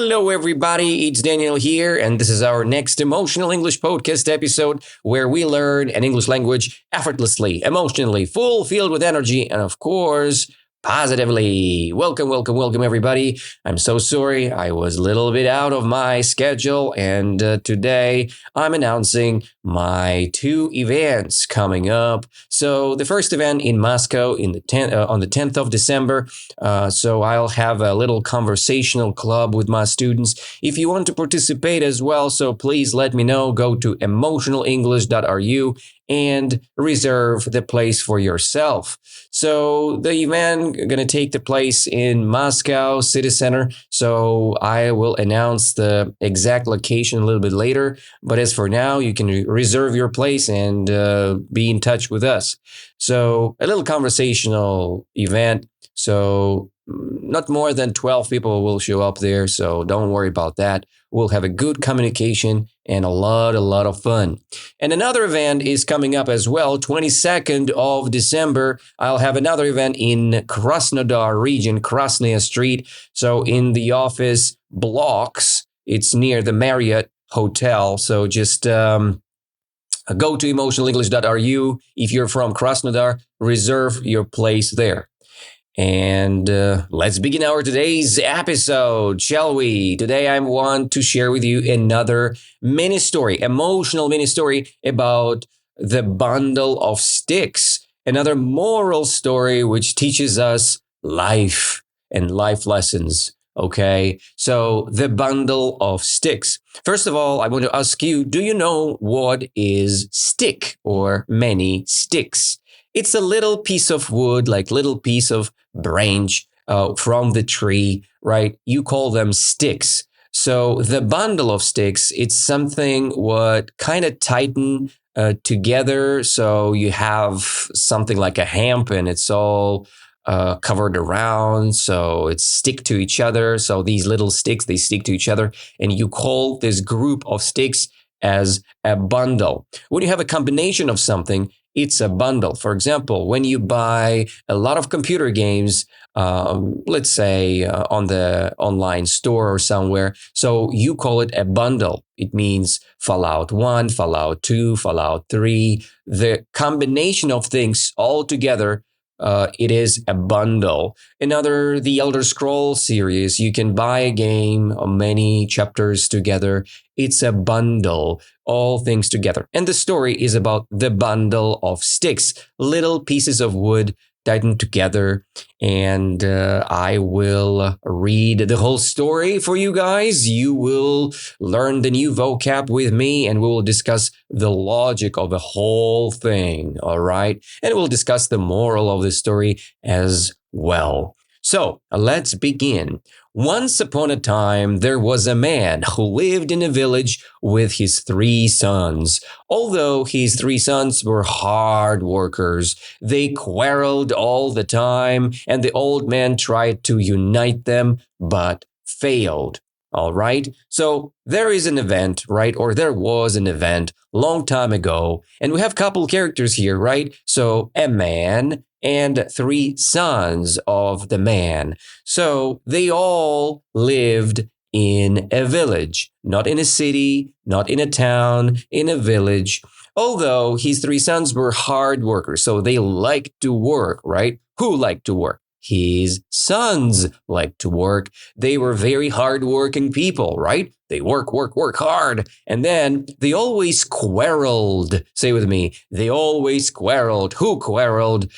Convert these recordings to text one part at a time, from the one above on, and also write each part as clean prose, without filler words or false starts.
Hello, everybody. It's Daniel here, and this is our next Emotional English podcast episode where we learn an English language effortlessly, emotionally, filled with energy, and of course, positively. Welcome, everybody. I'm so sorry. I was a little bit out of my schedule, and today I'm announcing my two events coming up. So the first event in Moscow on the 10th of December. So I'll have a little conversational club with my students. If you want to participate as well, so please let me know. Go to emotionalenglish.ru and reserve the place for yourself. So the event going to take the place in Moscow City Center. So I will announce the exact location a little bit later. But as for now, you can reserve your place and be in touch with us. So a little conversational event. So not more than 12 people will show up there. So don't worry about that. We'll have a good communication and a lot of fun. And another event is coming up as well, 22nd of December. I'll have another event in Krasnodar region, Krasnaya Street. So in the office blocks, it's near the Marriott Hotel. So just go to emotionalenglish.ru. If you're from Krasnodar, reserve your place there. And let's begin our today's episode, shall we? Today I want to share with you another mini story, emotional mini story about the bundle of sticks. Another moral story which teaches us life and life lessons. Okay, so the bundle of sticks. First of all, I want to ask you, do you know what is stick or many sticks? It's a little piece of wood, like little piece of branch from the tree, right? You call them sticks. So the bundle of sticks, it's something what kind of tighten together. So you have something like a hemp and it's all covered around. So it's stick to each other. So these little sticks, they stick to each other. And you call this group of sticks as a bundle. When you have a combination of something, it's a bundle. For example, when you buy a lot of computer games, let's say on the online store or somewhere, so you call it a bundle. It means Fallout 1, Fallout 2, Fallout 3. The combination of things all together, it is a bundle. Another, the Elder Scrolls series, you can buy a game of many chapters together. It's a bundle, all things together. And the story is about the bundle of sticks, little pieces of wood tightened together. And I will read the whole story for you guys. You will learn the new vocab with me and we will discuss the logic of the whole thing. All right. And we'll discuss the moral of the story as well. So let's begin. Once upon a time, there was a man who lived in a village with his 3 sons. Although his 3 sons were hard workers, they quarreled all the time, and the old man tried to unite them, but failed. All right. So there is an event, right? Or there was an event long time ago. And we have a couple characters here, right? So a man and 3 sons of the man. So they all lived in a village, not in a city, not in a town, in a village. Although his 3 sons were hard workers, so they liked to work, right? Who liked to work? His sons liked to work. They were very hardworking people, right? They work hard. And then they always quarreled. Say with me, they always quarreled. Who quarreled?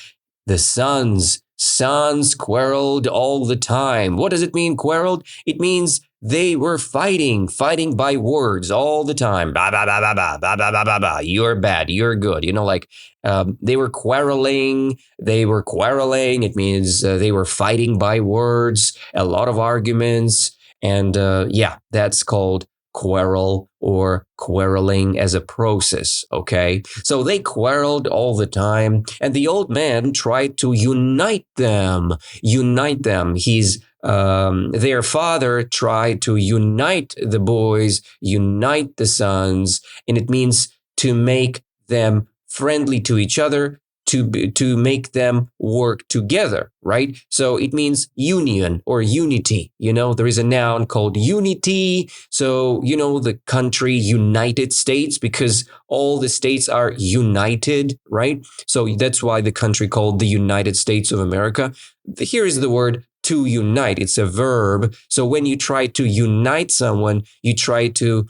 The sons. Sons quarreled all the time. What does it mean, quarreled? It means they were fighting by words all the time. Bah, bah, bah, bah, bah, bah, bah, bah, bah, bah. You're bad, you're good. You know, like they were quarreling. It means they were fighting by words, a lot of arguments. And that's called quarrel or quarreling as a process, okay? So they quarreled all the time, and the old man tried to unite them. Their father tried to unite the boys, unite the sons, and it means to make them friendly to each other, to make them work together, right? So it means union or unity. There is a noun called unity. So the country United States, because all the states are united, right? So that's why the country called the United States of America. Here is the word to unite. It's a verb. So when you try to unite someone, you try to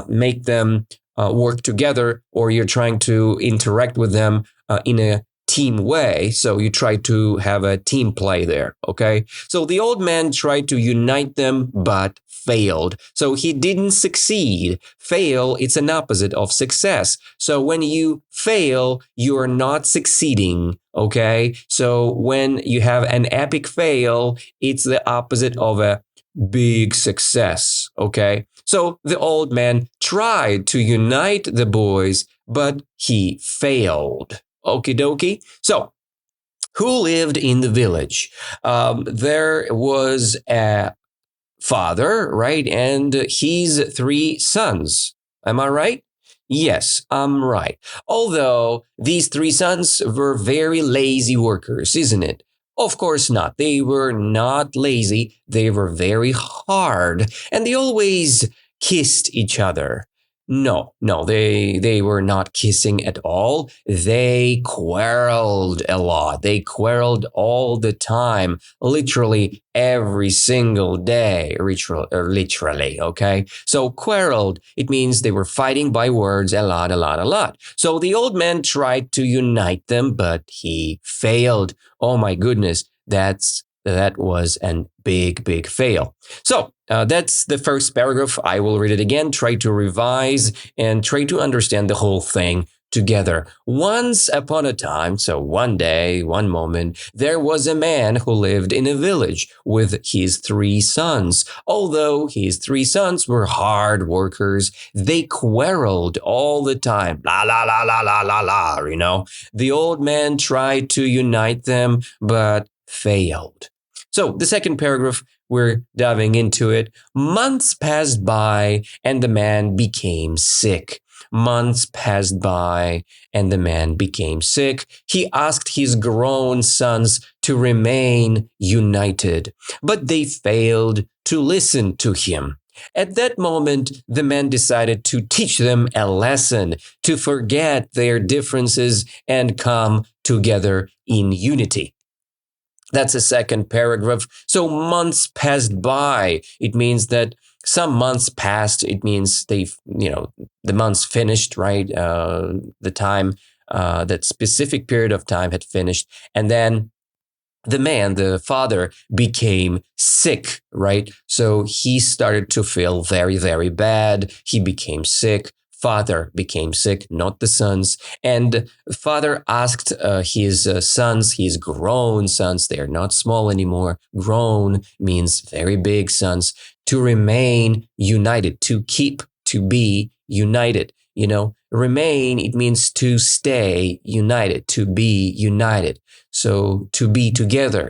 make them work together, or you're trying to interact with them in a team way. So you try to have a team play there. Okay. So the old man tried to unite them, but failed. So he didn't succeed. Fail, it's an opposite of success. So when you fail, you are not succeeding. Okay. So when you have an epic fail, it's the opposite of a big success. Okay. So the old man tried to unite the boys, but he failed. Okie dokie. So who lived in the village? There was a father, right? And his 3 sons. Am I right? Yes, I'm right. Although these 3 sons were very lazy workers, isn't it? Of course not. They were not lazy. They were very hard, and they always kissed each other. No, they were not kissing at all. They quarreled a lot. They quarreled all the time, literally every single day, literally, okay? So quarreled, it means they were fighting by words a lot. So the old man tried to unite them, but he failed. Oh my goodness, that was a big fail. So that's the first paragraph. I will read it again, try to revise and try to understand the whole thing together. Once upon a time, so one day, one moment, there was a man who lived in a village with his 3 sons. Although his 3 sons were hard workers, they quarreled all the time. La, la, la, la, la, la, la, The old man tried to unite them, but failed. So the second paragraph, we're diving into it. Months passed by and the man became sick. Months passed by and the man became sick. He asked his grown sons to remain united, but they failed to listen to him. At that moment, the man decided to teach them a lesson, to forget their differences and come together in unity. That's the second paragraph. So months passed by. It means that some months passed. It means the months finished, right? The time, that specific period of time had finished. And then the man, the father, became sick, right? So he started to feel very bad. He became sick. Father became sick, not the sons. And father asked his sons, his grown sons, they are not small anymore. Grown means very big sons, to remain united, to keep, to be united. Remain, it means to stay united, to be united. So to be together,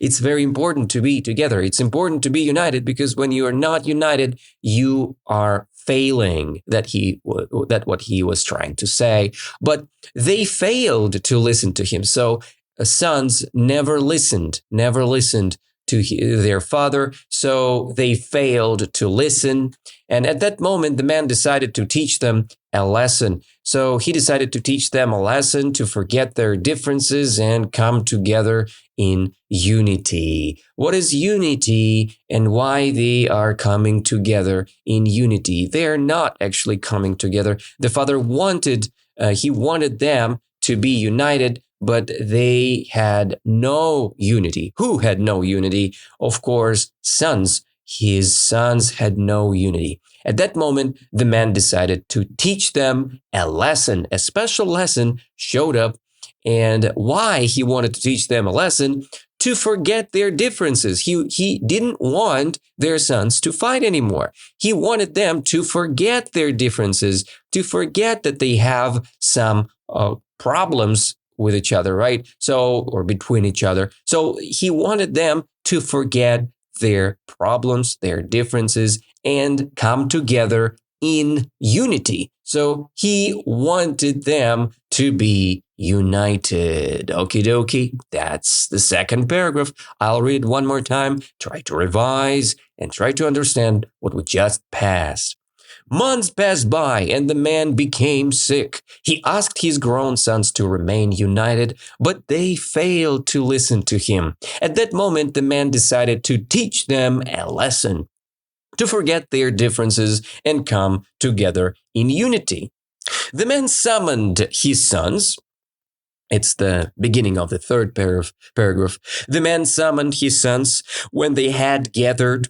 it's very important to be together. It's important to be united because when you are not united, you are failing. That what he was trying to say. But they failed to listen to him. So sons never listened to their father. So they failed to listen. And at that moment, the man decided to teach them a lesson. So he decided to teach them a lesson to forget their differences and come together in unity. What is unity and why they are coming together in unity? They are not actually coming together. The father wanted them to be united, but they had no unity. Who had no unity? Of course, sons. His sons had no unity. At that moment, the man decided to teach them a lesson. A special lesson showed up. And why he wanted to teach them a lesson? To forget their differences. He didn't want their sons to fight anymore. He wanted them to forget their differences, to forget that they have some problems with each other, right? Or between each other. So he wanted them to forget their problems, their differences, and come together in unity. So he wanted them to be united. Okie dokie. That's the second paragraph. I'll read it one more time. Try to revise and try to understand what we just passed. Months passed by and the man became sick. He asked his grown sons to remain united, but they failed to listen to him. At that moment, the man decided to teach them a lesson, to forget their differences and come together in unity. The man summoned his sons. It's the beginning of the third paragraph. The man summoned his sons when they had gathered,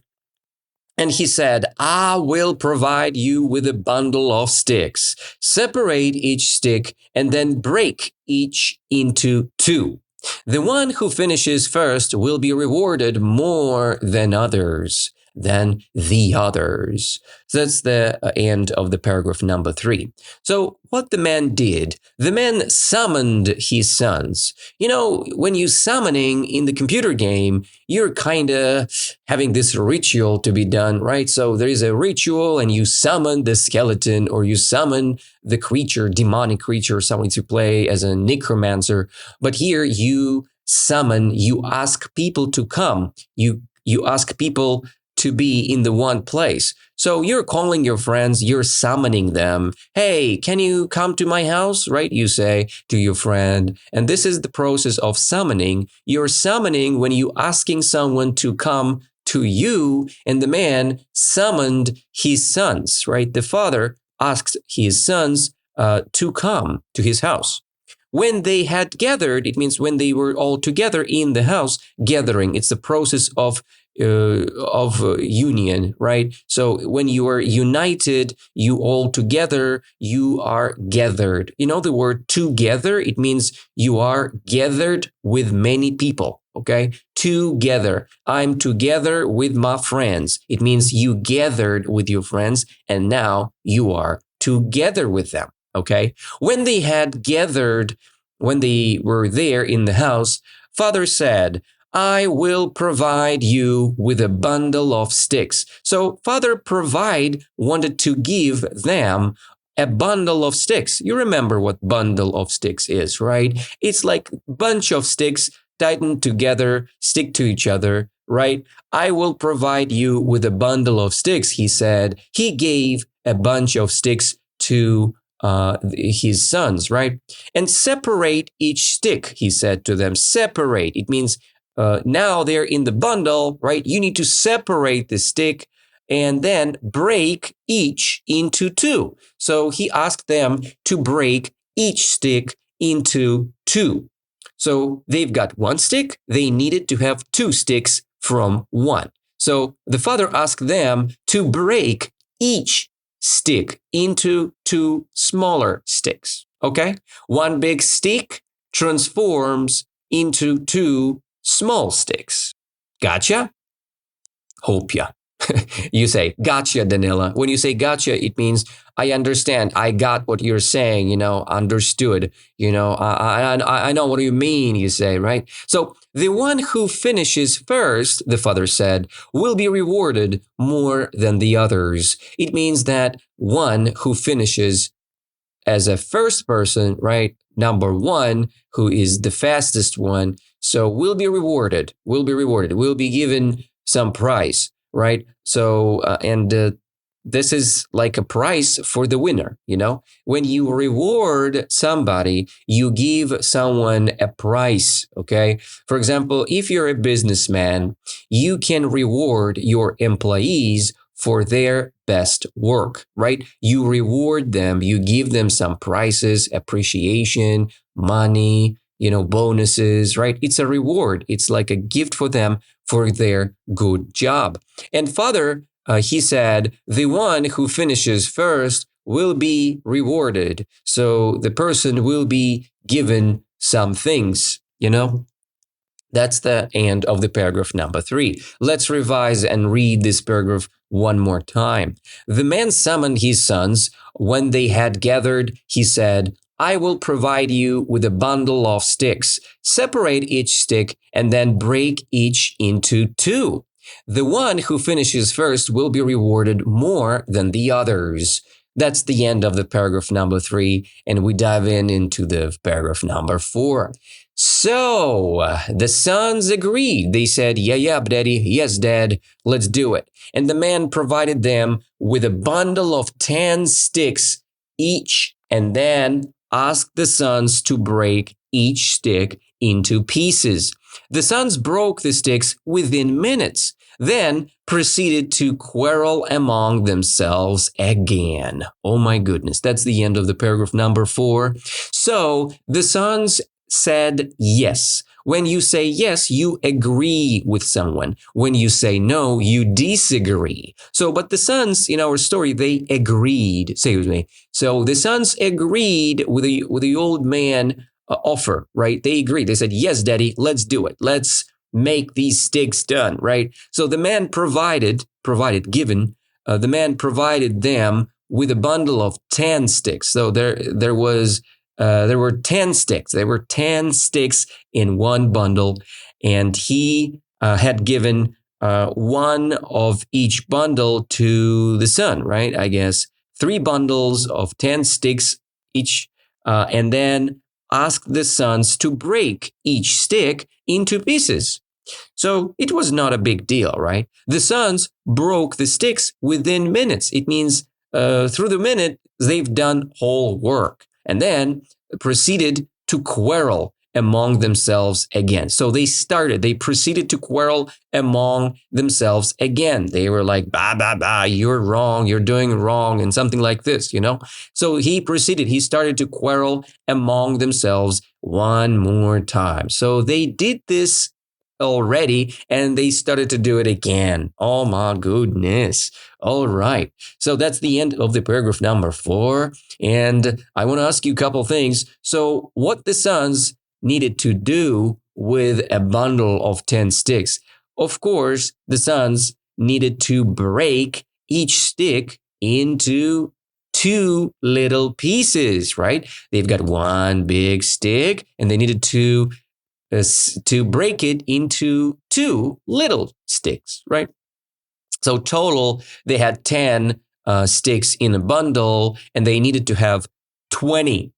and he said, I will provide you with a bundle of sticks. Separate each stick and then break each into two. The one who finishes first will be rewarded more than others. Than the others. So that's the end of the paragraph number 3. So what the man did, the man summoned his sons. You know, when you summoning in the computer game, you're kind of having this ritual to be done, right? So there is a ritual and you summon the skeleton or you summon the creature, demonic creature, someone to play as a necromancer. But here you summon, you ask people to come. You ask people to be in the one place. So you're calling your friends, you're summoning them. Hey, can you come to my house? Right? You say to your friend. And this is the process of summoning. You're summoning when you asking someone to come to you, and the man summoned his sons, right? The father asked his sons to come to his house. When they had gathered, it means when they were all together in the house, gathering. It's the process of union, right? So when you are united, you all together, you are gathered. You know the word together? It means you are gathered with many people, okay? Together. I'm together with my friends. It means you gathered with your friends and now you are together with them, okay? When they had gathered, when they were there in the house, Father said, I will provide you with a bundle of sticks. So Father wanted to give them a bundle of sticks. You remember what bundle of sticks is, right? It's like a bunch of sticks tightened together, stick to each other, right? I will provide you with a bundle of sticks, he said. He gave a bunch of sticks to his sons, right? And separate each stick, he said to them. Separate. It means now they're in the bundle, right? You need to separate the stick and then break each into two. So he asked them to break each stick into two. So they've got one stick. They needed to have two sticks from one. So the father asked them to break each stick into two smaller sticks. Okay? One big stick transforms into two small sticks. Gotcha? Hope ya. You say, gotcha, Danila. When you say gotcha, it means I understand. I got what you're saying, understood. I know what you mean, you say, right? So the one who finishes first, the father said, will be rewarded more than the others. It means that one who finishes as a first person, right? Number one, who is the fastest one. So will be rewarded, will be given some prize, right? So, this is like a prize for the winner, When you reward somebody, you give someone a prize, okay? For example, if you're a businessman, you can reward your employees for their best work, right? You reward them, you give them some prizes, appreciation, money, bonuses, right? It's a reward. It's like a gift for them for their good job. And Father, he said, the one who finishes first will be rewarded. So the person will be given some things, That's the end of the paragraph number 3. Let's revise and read this paragraph one more time. The man summoned his sons. When they had gathered, he said, I will provide you with a bundle of sticks. Separate each stick and then break each into two. The one who finishes first will be rewarded more than the others. that's the end of the paragraph number 3, and we dive into the paragraph number 4. So the sons agreed. They said, yeah, daddy. Yes, dad. Let's do it. And the man provided them with a bundle of 10 sticks each, and then asked the sons to break each stick into pieces. The sons broke the sticks within minutes, then proceeded to quarrel among themselves again. Oh my goodness, that's the end of the paragraph number 4. So the sons said yes. When you say yes, you agree with someone. When you say no, you disagree. So, but the sons in our story, they agreed. Say with me. So the sons agreed with the old man offer, right? They agreed. They said, yes, daddy, let's do it. Let's make these sticks done, right? So the man the man provided them with a bundle of 10 sticks. So there were 10 sticks. There were 10 sticks in one bundle, and he had given one of each bundle to the son, right? I guess 3 bundles of 10 sticks each, and then asked the sons to break each stick into pieces. So it was not a big deal, right? The sons broke the sticks within minutes. It means through the minute, they've done whole work, and then proceeded to quarrel among themselves again. So they proceeded to quarrel among themselves again. They were like, bah, you're wrong, you're doing wrong, and something like this, So he started to quarrel among themselves one more time. So they did this already, and they started to do it again. Oh my goodness. All right. So that's the end of the paragraph number 4. And I want to ask you a couple things. So what the sons needed to do with a bundle of 10 sticks? Of course, the sons needed to break each stick into 2 little pieces, right? They've got one big stick, and they needed to break it into 2 little sticks, right? So total, they had 10 sticks in a bundle, and they needed to have 20.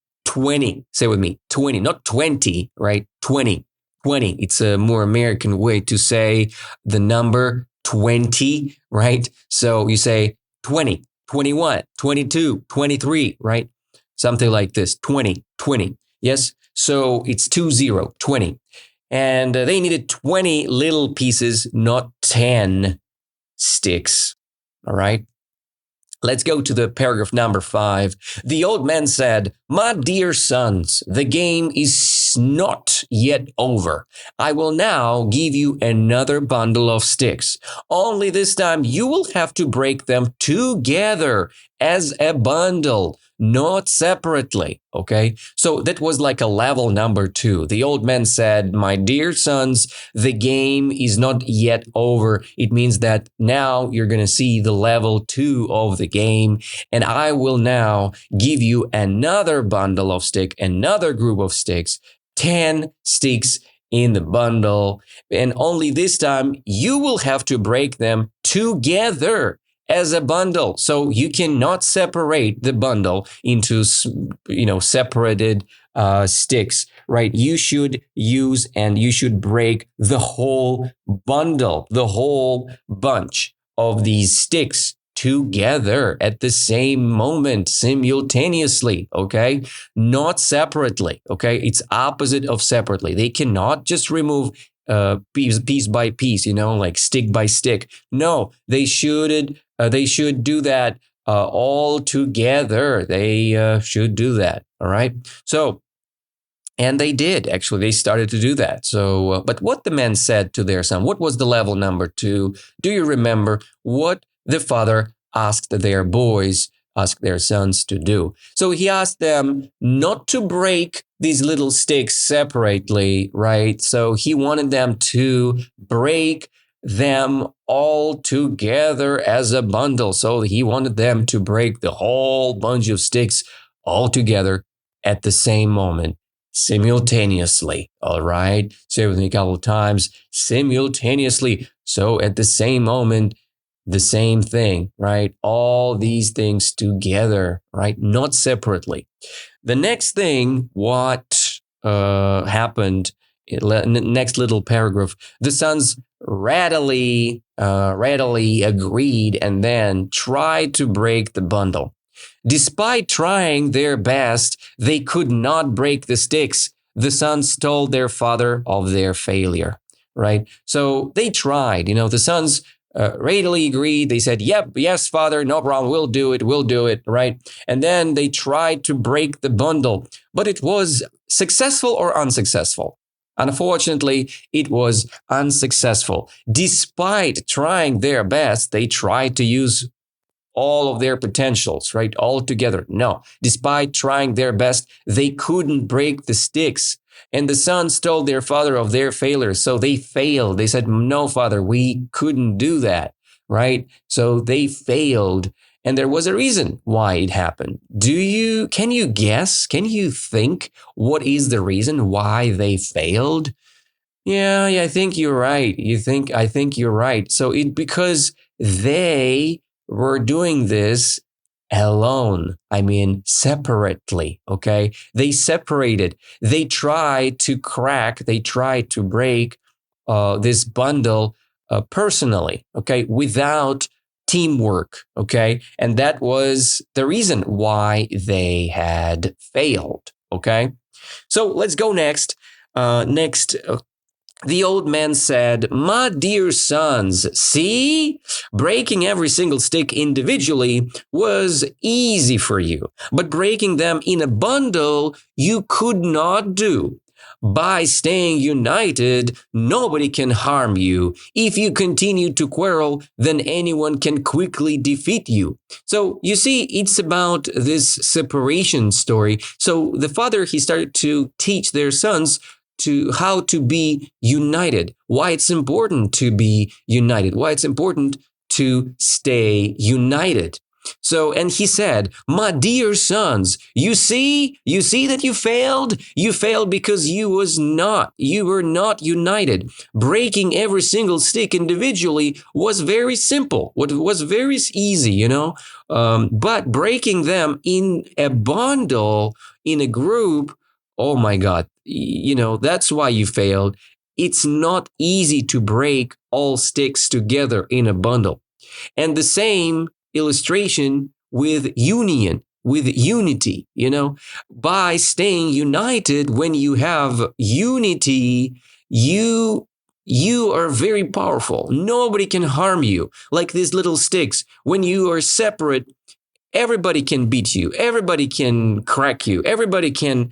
Say with me, 20, not 20, right? 20. It's a more American way to say the number 20, right? So you say 20, 21, 22, 23, right? Something like this, 20. Yes? So it's 20. And they needed 20 little pieces, not 10 sticks. All right. Let's go to the paragraph number 5. The old man said, "My dear sons, the game is not yet over. I will now give you another bundle of sticks. Only this time you will have to break them together as a bundle, not separately." Okay, so that was like a level number 2. The old man said, "My dear sons, the game is not yet over." It means that now you're going to see the level 2 of the game, and I will now give you another bundle of sticks, another group of sticks, 10 sticks in the bundle, and only this time you will have to break them together as a bundle. So you cannot separate the bundle into, separated sticks, right? You should use and you should break the whole bundle, the whole bunch of these sticks together at the same moment, simultaneously, okay? Not separately, okay? It's opposite of separately. They cannot just remove piece by piece, like stick by stick. No, they should do that all together. They should do that. All right. So, and they did actually. They started to do that. So, but what the man said to their son, what was the level number 2? Do you remember what the father asked their sons to do? So he asked them not to break these little sticks separately, right? So he wanted them to break them all together as a bundle. So he wanted them to break the whole bunch of sticks all together at the same moment, simultaneously. All right. Say it with me a couple of times. Simultaneously. So at the same moment, the same thing, right? All these things together, right? Not separately. The next thing, what happened, next little paragraph, the sons readily agreed and then tried to break the bundle. Despite trying their best, they could not break the sticks. The sons told their father of their failure, right? So they tried, the sons readily agreed. They said, yep, yes, father, no problem. We'll do it, right? And then they tried to break the bundle, but it was successful or unsuccessful. Unfortunately, it was unsuccessful. Despite trying their best, they tried to use all of their potentials, right? All together. No, despite trying their best, they couldn't break the sticks. And the sons told their father of their failure. So they failed. They said, no, father, we couldn't do that, right? So they failed. And there was a reason why it happened. Can you guess? Can you think what is the reason why they failed? Yeah, I think you're right. I think you're right. So because they were doing this alone. I mean, separately. Okay. They separated. They tried to break this bundle personally. Okay. Without teamwork. Okay. And that was the reason why they had failed. Okay. So let's go next. Next, the old man said, my dear sons, see, breaking every single stick individually was easy for you, but breaking them in a bundle you could not do. By staying united, nobody can harm you. If you continue to quarrel, then anyone can quickly defeat you. So you see, it's about this separation story. So the father, he started to teach their sons to how to be united, why it's important to be united, why it's important to stay united. So, and he said, my dear sons, you see that you failed? You failed because you were not united. Breaking every single stick individually was very simple. It was very easy, but breaking them in a bundle, in a group, oh my God, that's why you failed. It's not easy to break all sticks together in a bundle. And the same illustration with union, with unity, by staying united, when you have unity, you are very powerful. Nobody can harm you. Like these little sticks, when you are separate, everybody can beat you. Everybody can crack you. Everybody can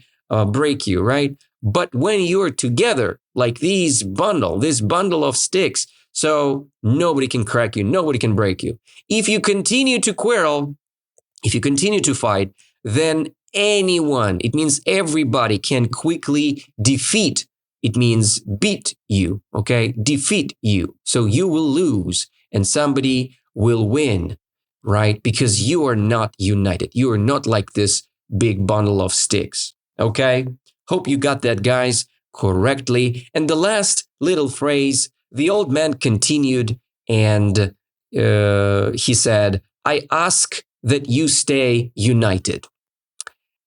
break you, right? But when you're together, like this bundle of sticks, so nobody can crack you, nobody can break you. If you continue to quarrel, if you continue to fight, then it means everybody can quickly defeat. It means beat you, okay? Defeat you. So you will lose and somebody will win, right? Because you are not united. You are not like this big bundle of sticks, okay? Hope you got that, guys, correctly. And the last little phrase, the old man continued and he said, I ask that you stay united.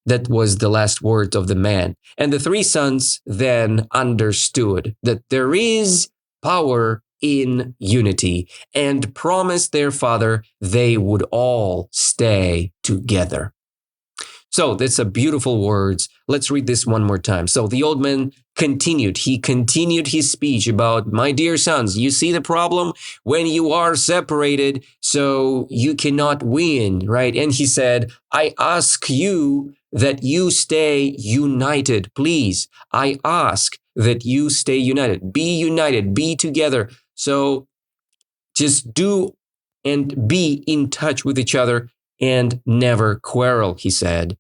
That was the last word of the man. And the three sons then understood that there is power in unity and promised their father they would all stay together. So that's a beautiful words. Let's read this one more time. So the old man continued. He continued his speech about, my dear sons, you see the problem when you are separated, so you cannot win, right? And he said, I ask you that you stay united, please. I ask that you stay united, be together. So just do and be in touch with each other and never quarrel, he said.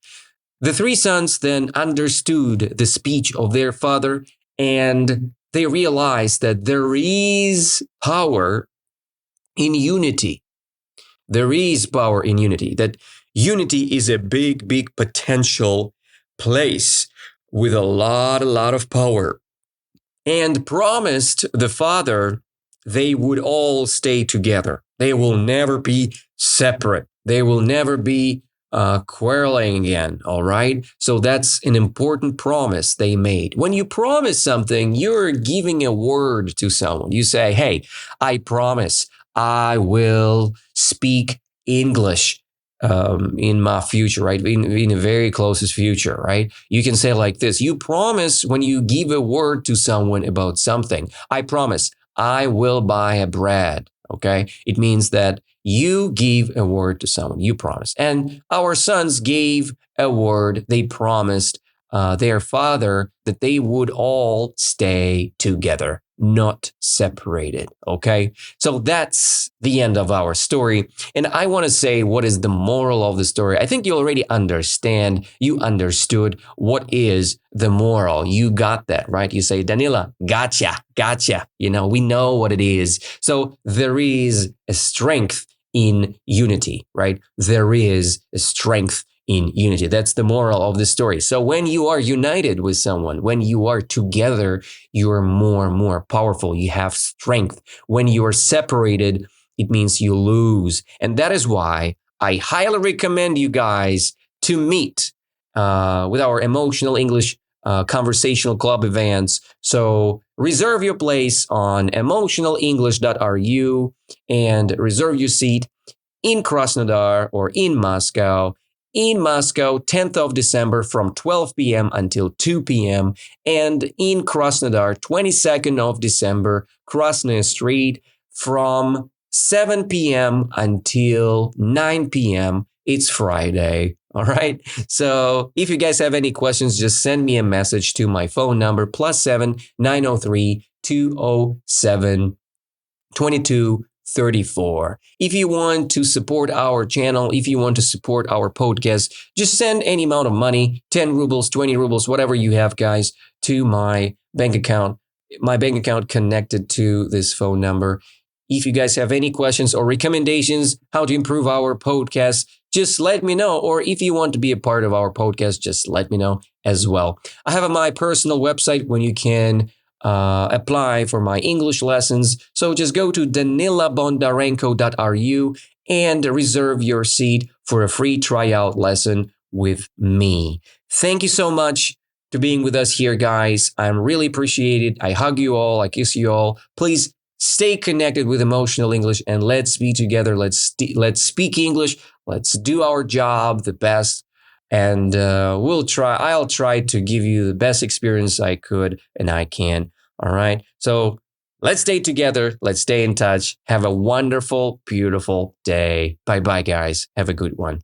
The three sons then understood the speech of their father, and they realized that there is power in unity. There is power in unity, that unity is a big, big potential place with a lot of power, and promised the father they would all stay together. They will never be separate. They will never be quarreling again. All right. So that's an important promise they made. When you promise something, you're giving a word to someone. You say, hey, I promise I will speak English in my future, right? In a very closest future, right? You can say like this. You promise when you give a word to someone about something. I promise I will buy a bread. Okay. It means that you give a word to someone, you promise. And our sons gave a word. They promised their father that they would all stay together, not separated. Okay. So that's the end of our story. And I want to say, what is the moral of the story? I think you already understand. You understood what is the moral. You got that, right? You say, Danila, gotcha, gotcha. You know, we know what it is. So there is a strength in unity, right? There is a strength in unity. That's the moral of the story. So when you are united with someone, when you are together, you are more and more powerful. You have strength. When you are separated, it means you lose. And that is why I highly recommend you guys to meet with our Emotional English conversational club events. So reserve your place on emotionalenglish.ru and reserve your seat in Krasnodar or in Moscow. In Moscow, 10th of December from 12 p.m. until 2 p.m. And in Krasnodar, 22nd of December, Krasny Street from 7 p.m. until 9 p.m. It's Friday. All right. So if you guys have any questions, just send me a message to my phone number +7 903 207 2234. If you want to support our channel, if you want to support our podcast, just send any amount of money, 10 rubles, 20 rubles, whatever you have, guys, to my bank account. My bank account connected to this phone number. If you guys have any questions or recommendations how to improve our podcast, just let me know. Or if you want to be a part of our podcast, just let me know as well. I have my personal website when you can apply for my English lessons. So just go to danilabondarenko.ru and reserve your seat for a free tryout lesson with me. Thank you so much for being with us here, guys. I'm really appreciate it. I hug you all. I kiss you all. Please stay connected with Emotional English and let's be together. Let's speak English. Let's do our job the best. And I'll try to give you the best experience I could and I can. All right. So let's stay together. Let's stay in touch. Have a wonderful, beautiful day. Bye-bye, guys. Have a good one.